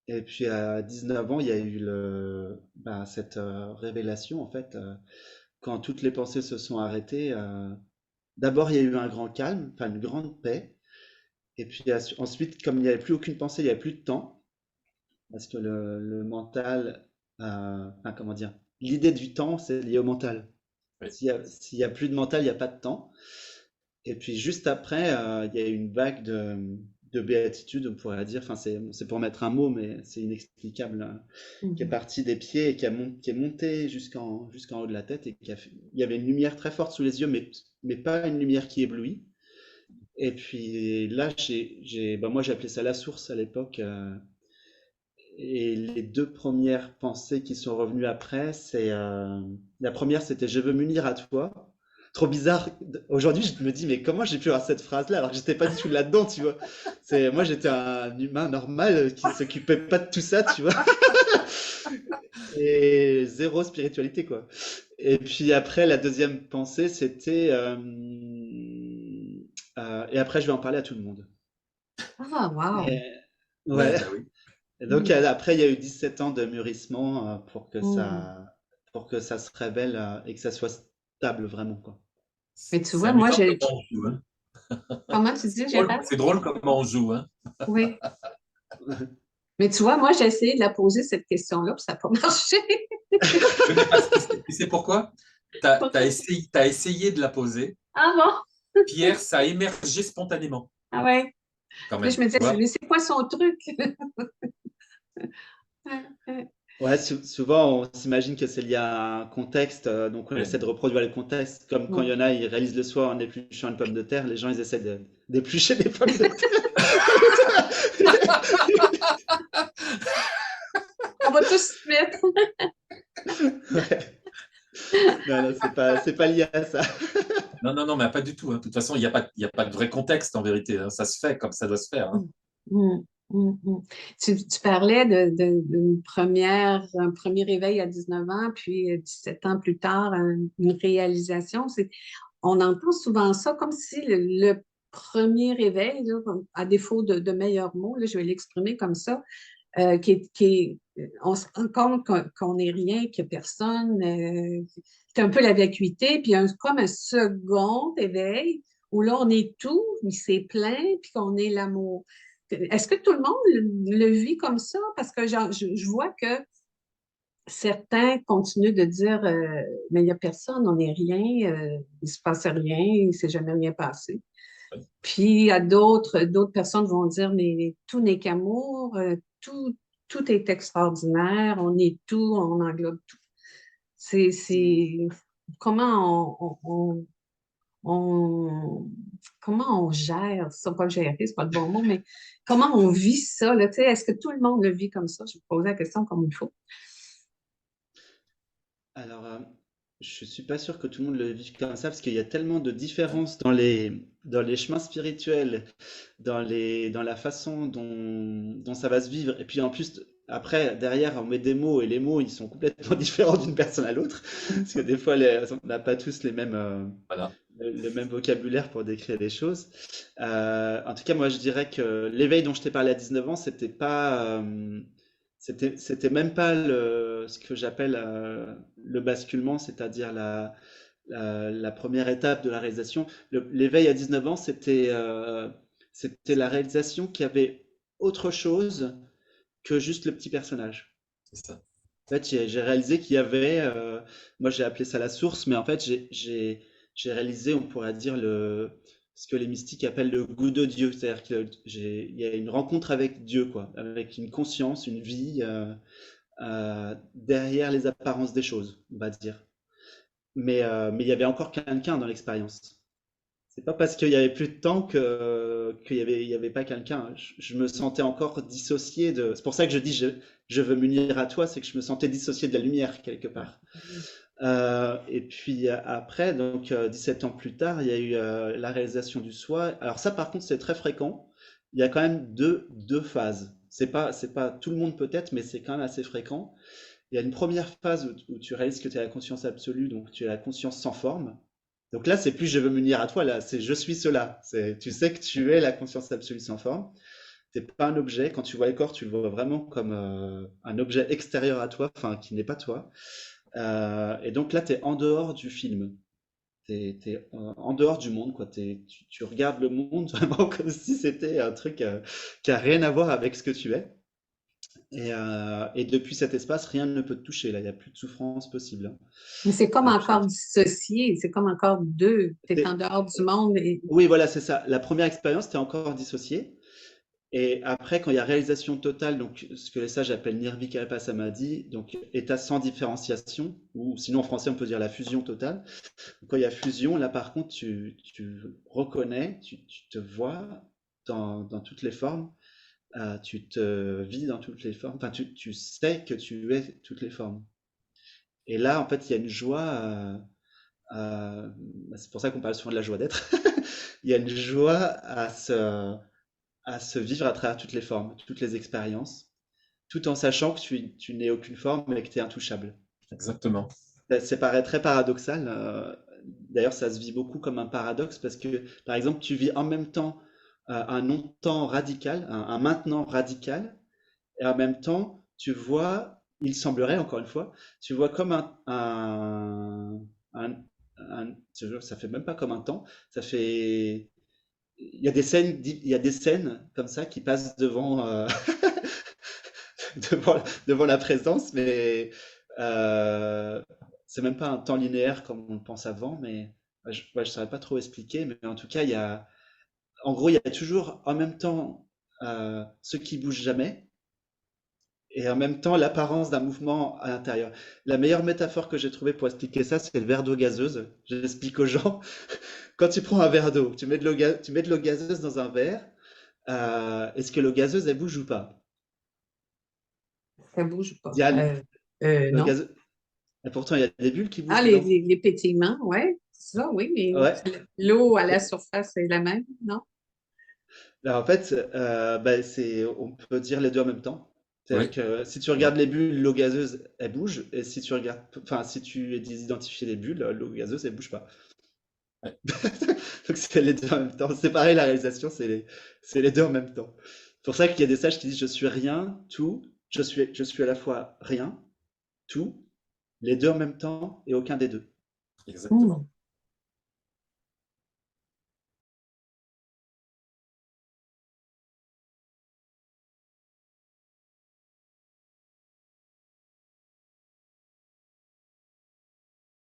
Et puis à 19 ans, il y a eu cette révélation, en fait, quand toutes les pensées se sont arrêtées. D'abord, il y a eu un grand calme, enfin une grande paix. Et puis ensuite, comme il n'y avait plus aucune pensée, il n'y avait plus de temps, parce que le mental, enfin comment dire, l'idée du temps, c'est lié au mental. Oui. S'il y a plus de mental, il n'y a pas de temps. Et puis juste après, il y a eu une vague de béatitude, on pourrait dire. Enfin, c'est pour mettre un mot, mais c'est inexplicable, qui est Mhm. partie des pieds et qui est montée jusqu'en haut de la tête. Et il y avait une lumière très forte sous les yeux, mais pas une lumière qui éblouit. Et puis là, moi j'ai appelé ça la source à l'époque. Et les deux premières pensées qui sont revenues après, la première c'était je veux m'unir à toi. Trop bizarre. Aujourd'hui, je me dis mais comment j'ai pu avoir cette phrase-là alors que j'étais pas du tout là-dedans, tu vois. Moi j'étais un humain normal qui s'occupait pas de tout ça, tu vois. Et zéro spiritualité quoi. Et puis après la deuxième pensée c'était et après je vais en parler à tout le monde. Ah, wow. Et, Ouais, ouais. bah oui. Et donc Mhm. après, il y a eu 17 ans de mûrissement Mhm. pour que ça se révèle et que ça soit stable vraiment, quoi. Mais tu C'est vois, moi, amusant comment on joue, hein. comment tu dis, Gérald? C'est drôle comment on joue, hein. Oui. Mais tu vois, moi, j'ai essayé de la poser, cette question-là, puis ça n'a pas marché. Oui, mais parce que tu sais pourquoi? Pourquoi? T'as essayé de la poser. Ah bon? Pierre, ça a émergé spontanément, Ah ouais. quand Puis là, même. je me Tu disais, vois? mais c'est quoi son truc? Ouais, souvent on s'imagine que c'est lié à un contexte, donc on essaie Ouais. de reproduire le contexte, comme quand il y en a, ils réalisent le soir en épluchant une pomme de terre, les gens ils essaient d'éplucher des pommes de terre. On va tous se mettre. Ouais. Non, non, c'est pas lié à ça. Non, non, non, mais pas du tout, hein. De toute façon, il y a pas de vrai contexte en vérité, hein. Ça se fait comme ça doit se faire, hein. Mm, mm, mm. Tu parlais d'une un premier réveil à 19 ans, puis 17 ans plus tard, une réalisation. On entend souvent ça comme si le premier réveil, là, à défaut de meilleurs mots, là, je vais l'exprimer comme ça, on se rend compte qu'on n'est rien, qu'il n'y a personne, c'est un peu la vacuité, puis comme un second éveil où là, on est tout, il s'est plein, puis qu'on est l'amour. Est-ce que tout le monde le vit comme ça? Parce que je vois que certains continuent de dire mais il n'y a personne, on n'est rien, il ne se passe rien, il ne s'est jamais rien passé. Puis à d'autres personnes vont dire mais tout n'est qu'amour, tout est extraordinaire, on est tout, on englobe tout. C'est comment on- comment on gère ça, pas gérer, c'est pas le bon mot, mais comment on vit ça, là, tu sais, est-ce que tout le monde le vit comme ça? Je vais poser la question comme il faut. Alors, je suis pas sûr que tout le monde le vive comme ça parce qu'il y a tellement de différences dans les chemins spirituels, dans la façon dont ça va se vivre. Et puis en plus, après, derrière, on met des mots et les mots, ils sont complètement différents d'une personne à l'autre. Parce que des fois, on n'a pas tous Voilà. le même vocabulaire pour décrire les choses. En tout cas, moi, je dirais que l'éveil dont je t'ai parlé à 19 ans, c'était même pas ce que j'appelle le basculement, c'est-à-dire la première étape de la réalisation. L'éveil à 19 ans, c'était la réalisation qu'il y avait autre chose que juste le petit personnage. C'est ça. En fait, j'ai réalisé qu'il y avait, moi j'ai appelé ça la source, mais en fait j'ai réalisé, on pourrait dire, ce que les mystiques appellent le goût de Dieu. C'est-à-dire qu'il y a une rencontre avec Dieu, quoi, avec une conscience, une vie derrière les apparences des choses, on va dire. Mais il y avait encore quelqu'un dans l'expérience. C'est pas parce qu'il y avait plus de temps qu'il y avait pas quelqu'un. Je me sentais encore dissocié de. C'est pour ça que je dis je veux m'unir à toi, c'est que je me sentais dissocié de la lumière quelque part. Et puis après, donc 17 ans plus tard, il y a eu la réalisation du soi. Alors ça, par contre, c'est très fréquent. Il y a quand même deux phases. C'est pas tout le monde peut-être, mais c'est quand même assez fréquent. Il y a une première phase où tu réalises que tu es la conscience absolue, donc tu es la conscience sans forme. Donc là, c'est plus je veux m'unir à toi, là, c'est je suis cela. Tu sais que tu es la conscience absolue sans forme. T'es pas un objet. Quand tu vois le corps, tu le vois vraiment comme un objet extérieur à toi, enfin qui n'est pas toi. Et donc là, tu es en dehors du film. T'es en dehors du monde, quoi. Tu regardes le monde vraiment comme si c'était un truc qui a rien à voir avec ce que tu es. Et depuis cet espace, rien ne peut te toucher. Là, il n'y a plus de souffrance possible, hein. Mais c'est comme Depuis encore cet- dissocié, c'est comme encore deux. Tu es en c'est- dehors du monde et Oui, voilà, c'est ça. La première expérience, tu es encore dissocié. Et après, quand il y a réalisation totale, donc ce que les sages appellent nirvikalpa samadhi, donc état sans différenciation, ou sinon en français on peut dire la fusion totale. Quand il y a fusion, là par contre, tu reconnais, tu te vois dans toutes les formes, tu te vis dans toutes les formes, enfin tu sais que tu es toutes les formes. Et là, en fait, il y a une joie, c'est pour ça qu'on parle souvent de la joie d'être. Il y a une joie à se vivre à travers toutes les formes, toutes les expériences, tout en sachant que tu n'es aucune forme et que tu es intouchable. Exactement. Ça paraît très paradoxal. D'ailleurs, ça se vit beaucoup comme un paradoxe parce que, par exemple, tu vis en même temps un non-temps radical, un maintenant radical, et en même temps, tu vois, il semblerait, encore une fois, tu vois comme ça fait même pas comme un temps, ça fait, il y a des scènes comme ça qui passent devant, devant la présence, mais euh, c'est même pas un temps linéaire comme on le pense avant, mais ouais, je saurais pas trop expliquer, mais en tout cas, en gros, il y a toujours en même temps ce qui bouge jamais et en même temps l'apparence d'un mouvement à l'intérieur. La meilleure métaphore que j'ai trouvée pour expliquer ça, c'est le verre d'eau gazeuse. J'explique aux gens, quand tu prends un verre d'eau, tu mets de l'eau gazeuse dans un verre, est-ce que l'eau gazeuse, elle bouge ou pas? ça bouge pas. Diane, l'eau Non. gazeuse, et pourtant, il y a des bulles qui Ah, bougent dedans. les pétillements, ouais, c'est ça, oui, mais Ouais. l'eau à la surface est la même, non? Là, en fait, on peut dire les deux en même temps. C'est-à-dire Oui. que si tu regardes les bulles, l'eau gazeuse, elle bouge. Et si tu regardes, enfin, si tu identifies les bulles, l'eau gazeuse, elle bouge pas. Ouais. Donc c'est les deux en même temps. C'est pareil, la réalisation, c'est les deux en même temps. C'est pour ça qu'il y a des sages qui disent je suis rien, tout. Je suis à la fois rien, tout, les deux en même temps et aucun des deux. Hmm. Exactement.